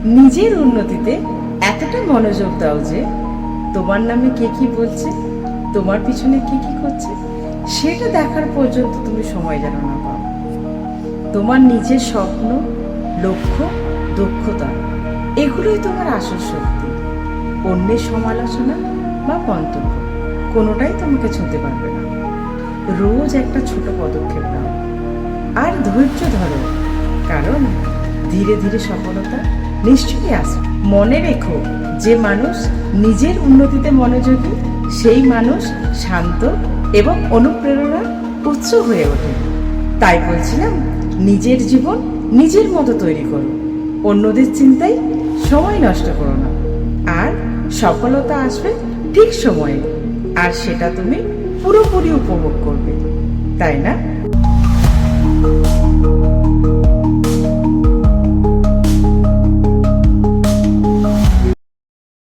নিজের উন্নতিতে এতটা মনোযোগ দাও যে তোমার নামে কে কি বলছে, তোমার পিছনে কে কি করছে, সেটা দেখার পর্যন্ত তুমি সময় যেন না পাও। তোমার নিজের স্বপ্ন, লক্ষ্য, দক্ষতা এগুলোই তোমার আসল শক্তি। অন্যের সমালোচনা বা মন্তব্য কোনোটাই তোমাকে ছুঁতে পারবে না। রোজ একটা ছোট পদক্ষেপ নাও আর ধৈর্য ধরো, কারণ ধীরে ধীরে সফলতা নিশ্চয়ই আসবে। মনে রেখো, যে মানুষ নিজের উন্নতিতে মনোযোগী সেই মানুষ শান্ত এবং অনুপ্রেরণার উৎস হয়ে ওঠে। তাই বলছিলাম, নিজের জীবন নিজের মতো তৈরি করো, অন্যদের চিন্তায় সময় নষ্ট করো না। আর সফলতা আসবে ঠিক সময়ে, আর সেটা তুমি পুরোপুরি উপভোগ করবে, তাই না?